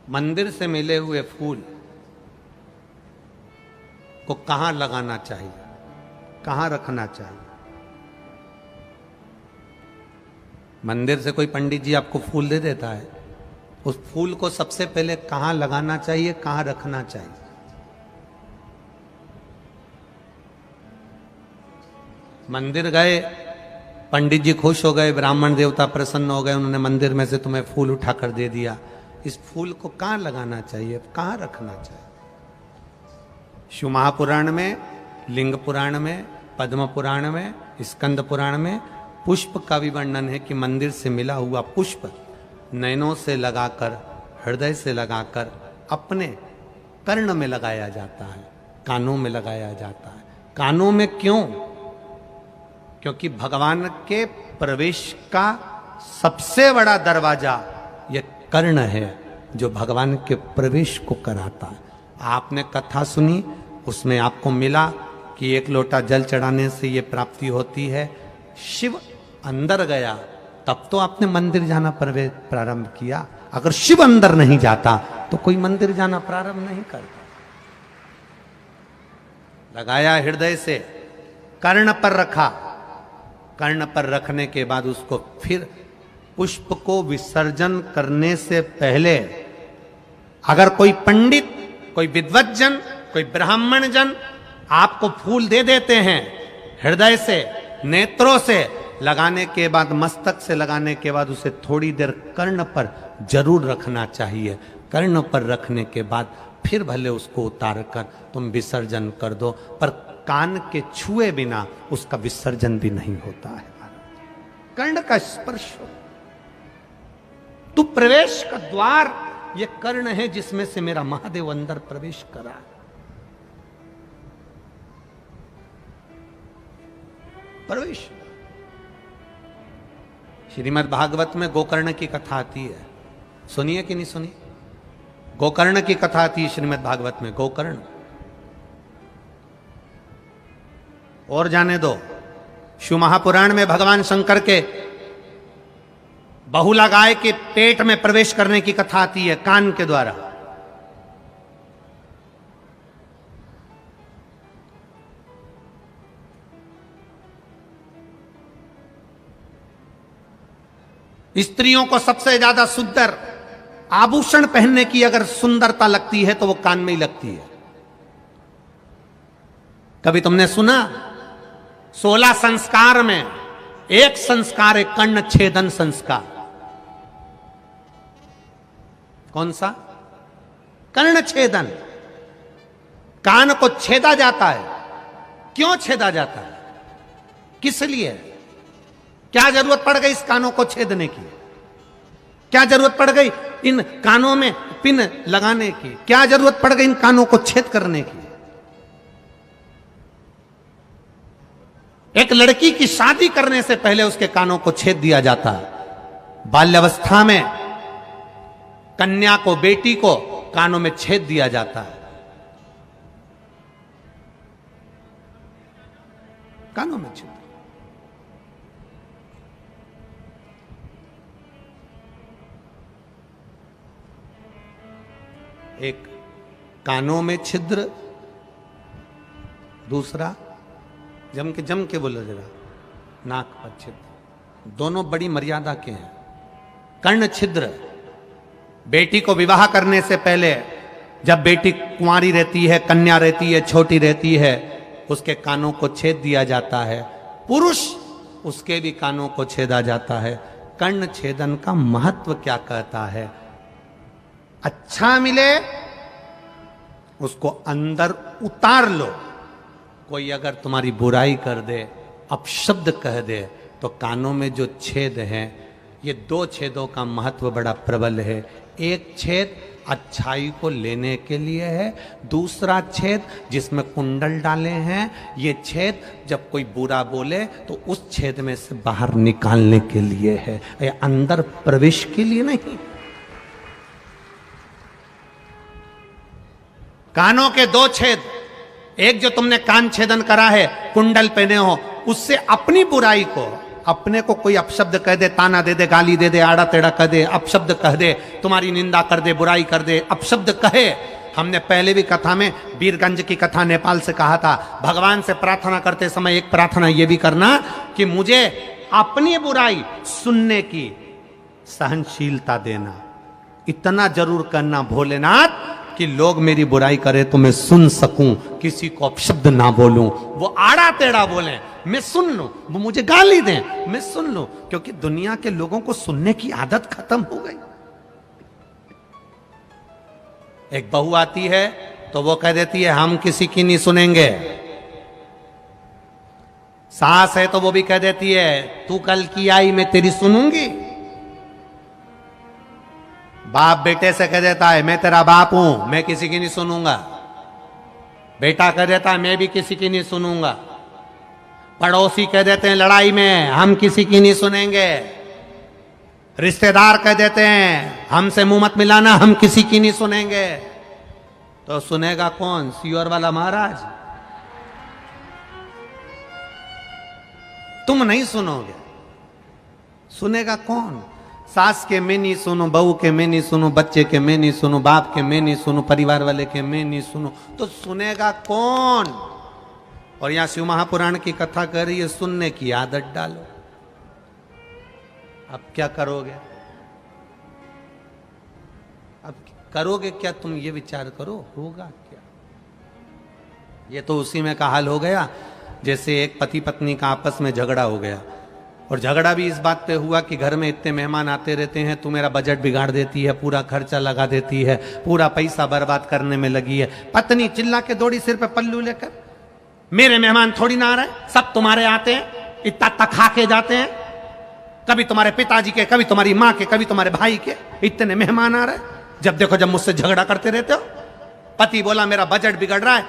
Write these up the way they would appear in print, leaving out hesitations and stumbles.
मंदिर से मिले हुए फूल को कहां लगाना चाहिए, कहां रखना चाहिए? मंदिर से कोई पंडित जी आपको फूल दे देता है, उस फूल को सबसे पहले कहां लगाना चाहिए, कहां रखना चाहिए? मंदिर गए, पंडित जी खुश हो गए, ब्राह्मण देवता प्रसन्न हो गए, उन्होंने मंदिर में से तुम्हें फूल उठाकर दे दिया। इस फूल को कहां लगाना चाहिए, कहां रखना चाहिए? शिव महापुराण में, लिंग पुराण में, पद्म पुराण में, स्कंद पुराण में पुष्प का भी वर्णन है कि मंदिर से मिला हुआ पुष्प नयनों से लगाकर, हृदय से लगाकर अपने कर्ण में लगाया जाता है, कानों में लगाया जाता है। कानों में क्यों? क्योंकि भगवान के प्रवेश का सबसे बड़ा दरवाजा यह कर्ण है, जो भगवान के प्रवेश को कराता है। आपने कथा सुनी, उसमें आपको मिला कि एक लोटा जल चढ़ाने से यह प्राप्ति होती है। शिव अंदर गया तब तो आपने मंदिर जाना प्रारंभ किया। अगर शिव अंदर नहीं जाता तो कोई मंदिर जाना प्रारंभ नहीं करता। लगाया हृदय से, कर्ण पर रखा, कर्ण पर रखने के बाद उसको फिर पुष्प को विसर्जन करने से पहले अगर कोई पंडित, कोई विद्वज्जन, कोई ब्राह्मण जन आपको फूल दे देते हैं, हृदय से, नेत्रों से लगाने के बाद, मस्तक से लगाने के बाद उसे थोड़ी देर कर्ण पर जरूर रखना चाहिए। कर्ण पर रखने के बाद फिर भले उसको उतार कर तुम विसर्जन कर दो, पर कान के छुए बिना उसका विसर्जन भी नहीं होता है। कर्ण का स्पर्श हो, तू प्रवेश का द्वार, ये कर्ण है जिसमें से मेरा महादेव अंदर प्रवेश करा। प्रवेश। श्रीमद् भागवत में गोकर्ण की कथा आती है, सुनिए कि नहीं सुनी? गोकर्ण की कथा आती है श्रीमद् भागवत में। गोकर्ण और जाने दो, शिव महापुराण में भगवान शंकर के बहुला गाय के पेट में प्रवेश करने की कथा आती है कान के द्वारा। स्त्रियों को सबसे ज्यादा सुंदर आभूषण पहनने की अगर सुंदरता लगती है तो वो कान में ही लगती है। कभी तुमने सुना 16 संस्कार में एक संस्कार है कर्ण छेदन संस्कार? कौन सा? कर्ण छेदन। कान को छेदा जाता है। क्यों छेदा जाता है? किस लिए? क्या जरूरत पड़ गई इस कानों को छेदने की? क्या जरूरत पड़ गई इन कानों में पिन लगाने की? क्या जरूरत पड़ गई इन कानों को छेद करने की? एक लड़की की शादी करने से पहले उसके कानों को छेद दिया जाता है। बाल्यावस्था में कन्या को, बेटी को कानों में छेद दिया जाता है। कानों में छेद। एक कानों में छिद्र, दूसरा जम के बोलो जरा, नाक पर छिद्र। दोनों बड़ी मर्यादा के हैं। कर्ण छिद्र, बेटी को विवाह करने से पहले जब बेटी कुंवारी रहती है, कन्या रहती है, छोटी रहती है, उसके कानों को छेद दिया जाता है। पुरुष, उसके भी कानों को छेदा जाता है। कर्ण छेदन का महत्व क्या कहता है? अच्छा मिले उसको अंदर उतार लो। कोई अगर तुम्हारी बुराई कर दे, अपशब्द कह दे, तो कानों में जो छेद हैं, ये 2 छेदों का महत्व बड़ा प्रबल है। एक छेद अच्छाई को लेने के लिए है, दूसरा छेद जिसमें कुंडल डाले हैं, ये छेद जब कोई बुरा बोले तो उस छेद में से बाहर निकालने के लिए है, ये अंदर प्रवेश के लिए नहीं। कानों के 2 छेद, एक जो तुमने कान छेदन करा है, कुंडल पहने हो, उससे अपनी बुराई को, अपने को कोई अपशब्द कह दे, ताना दे दे, गाली दे दे, आड़ा टेढ़ा कह दे, अपशब्द कह दे, तुम्हारी निंदा कर दे, बुराई कर दे, अपशब्द कहे। हमने पहले भी कथा में बीरगंज की कथा नेपाल से कहा था, भगवान से प्रार्थना करते समय एक प्रार्थना ये भी करना कि मुझे अपनी बुराई सुनने की सहनशीलता देना। इतना जरूर करना भोलेनाथ कि लोग मेरी बुराई करें तो मैं सुन सकूं, किसी को अपशब्द ना बोलूं, वो आड़ा टेढ़ा बोले मैं सुन लूं, वो मुझे गाली दें मैं सुन लूं, क्योंकि दुनिया के लोगों को सुनने की आदत खत्म हो गई। एक बहू आती है तो वो कह देती है हम किसी की नहीं सुनेंगे। सास है तो वो भी कह देती है तू कल की आई मैं तेरी सुनूंगी। बाप बेटे से कह देता है मैं तेरा बाप हूं, मैं किसी की नहीं सुनूंगा। बेटा कह देता है मैं भी किसी की नहीं सुनूंगा। पड़ोसी कह देते हैं लड़ाई में हम किसी की नहीं सुनेंगे। रिश्तेदार कह देते हैं हमसे मुंह मत मिलाना, हम किसी की नहीं सुनेंगे। तो सुनेगा कौन? सियोर वाला महाराज। तुम नहीं सुनोगे, सुनेगा कौन? सास के मैं नहीं सुनो, बहू के मैं नहीं सुनो, बच्चे के मैं नहीं सुनो, बाप के मैं नहीं सुनो, परिवार वाले के मैं नहीं सुनो, तो सुनेगा कौन? और यहां शिव महापुराण की कथा कर रही है सुनने की आदत डालो। अब क्या करोगे? अब करोगे क्या? तुम ये विचार करो, होगा क्या? ये तो उसी में का हाल हो गया जैसे एक पति पत्नी का आपस में झगड़ा हो गया, और झगड़ा भी इस बात पे हुआ कि घर में इतने मेहमान आते रहते हैं, तू मेरा बजट बिगाड़ देती है, पूरा खर्चा लगा देती है, पूरा पैसा बर्बाद करने में लगी है। पत्नी चिल्ला के दौड़ी सिर पे पल्लू लेकर, मेरे मेहमान थोड़ी ना आ रहे, सब तुम्हारे आते हैं, इतना तक खा के जाते हैं, कभी तुम्हारे पिताजी के, कभी तुम्हारी माँ के, कभी तुम्हारे भाई के, इतने मेहमान आ रहे, जब देखो जब मुझसे झगड़ा करते रहते हो। पति बोला मेरा बजट बिगड़ रहा है,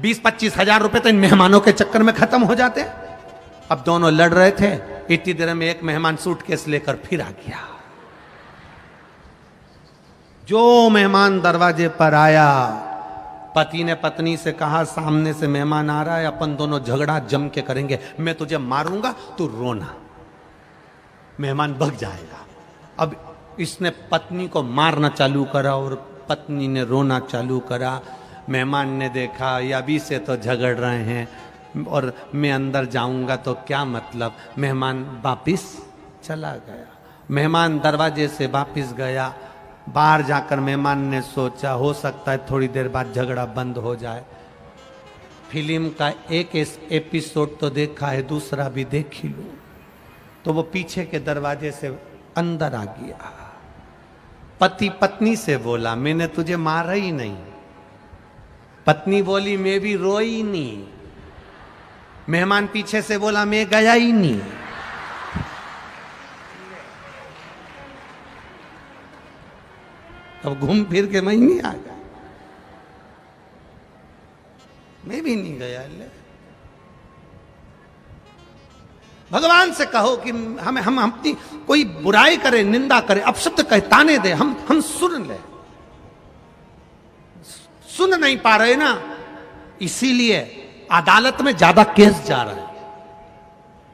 20-25 हजार रुपए तो इन मेहमानों के चक्कर में खत्म हो जाते हैं। अब दोनों लड़ रहे थे, इतनी देर में एक मेहमान सूटकेस लेकर फिर आ गया। जो मेहमान दरवाजे पर आया, पति ने पत्नी से कहा सामने से मेहमान आ रहा है, अपन दोनों झगड़ा जम के करेंगे, मैं तुझे मारूंगा तू रोना। मेहमान भग जाएगा। अब इसने पत्नी को मारना चालू करा और पत्नी ने रोना चालू करा। मेहमान ने देखा ये अभी से तो झगड़ रहे हैं और मैं अंदर जाऊंगा तो क्या मतलब। मेहमान वापिस चला गया। मेहमान दरवाजे से वापिस गया। बाहर जाकर मेहमान ने सोचा हो सकता है थोड़ी देर बाद झगड़ा बंद हो जाए। फिल्म का एक एपिसोड तो देखा है, दूसरा भी देख ही लूं। तो वो पीछे के दरवाजे से अंदर आ गया। पति पत्नी से बोला मैंने तुझे मारा ही नहीं। पत्नी बोली मैं भी रोई नहीं। मेहमान पीछे से बोला मैं गया ही नहीं। अब घूम फिर के मैं नहीं आ गया, मैं भी नहीं गया। ले भगवान से कहो कि हम अपनी कोई बुराई करे, निंदा करे, अपशब्द कहे, ताने दे, हम सुन ले। सुन नहीं पा रहे ना, इसीलिए अदालत में ज्यादा केस जा रहा है।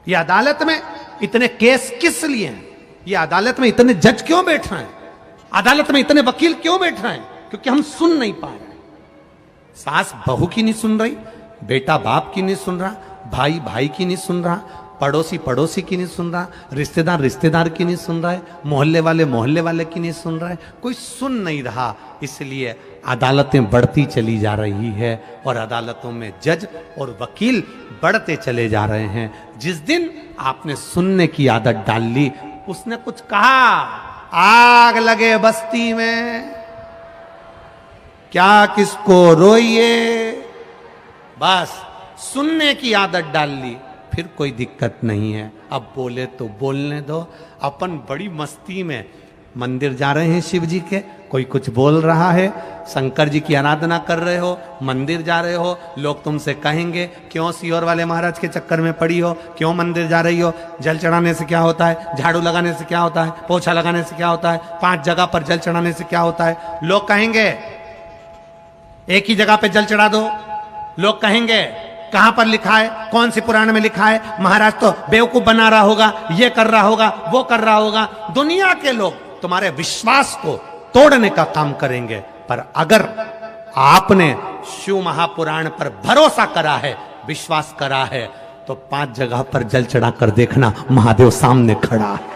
ये अदालत में इतने केस किस लिए हैं? ये अदालत में इतने जज क्यों बैठ रहे हैं? अदालत में इतने वकील क्यों बैठ रहे हैं? क्योंकि हम सुन नहीं पा रहे। सास बहू की नहीं सुन रही, बेटा बाप की नहीं सुन रहा, भाई भाई की नहीं सुन रहा, पड़ोसी पड़ोसी की नहीं सुन रहा, रिश्तेदार रिश्तेदार की नहीं सुन रहा है, मोहल्ले वाले की नहीं सुन रहा है, कोई सुन नहीं रहा। इसलिए अदालतें बढ़ती चली जा रही है और अदालतों में जज और वकील बढ़ते चले जा रहे हैं। जिस दिन आपने सुनने की आदत डाल ली, उसने कुछ कहा, आग लगे बस्ती में, क्या किसको रोइए, बस सुनने की आदत डाल ली, फिर कोई दिक्कत नहीं है। अब बोले तो बोलने दो। अपन बड़ी मस्ती में मंदिर जा रहे हैं शिव जी के, कोई कुछ बोल रहा है, शंकर जी की आराधना कर रहे हो, मंदिर जा रहे हो, लोग तुमसे कहेंगे क्यों सियोर वाले महाराज के चक्कर में पड़ी हो, क्यों मंदिर जा रही हो, जल चढ़ाने से क्या होता है, झाड़ू लगाने से क्या होता है, पोछा लगाने से क्या होता है, 5 जगह पर जल चढ़ाने से क्या होता है। लोग कहेंगे एक ही जगह पे जल चढ़ा दो। लोग कहेंगे कहां पर लिखा है, कौन सी पुराण में लिखा है? महाराज तो बेवकूफ बना रहा होगा, ये कर रहा होगा, वो कर रहा होगा। दुनिया के लोग तुम्हारे विश्वास को तोड़ने का काम करेंगे, पर अगर आपने शिव महापुराण पर भरोसा करा है, विश्वास करा है, तो 5 जगह पर जल चढ़ाकर देखना, महादेव सामने खड़ा है।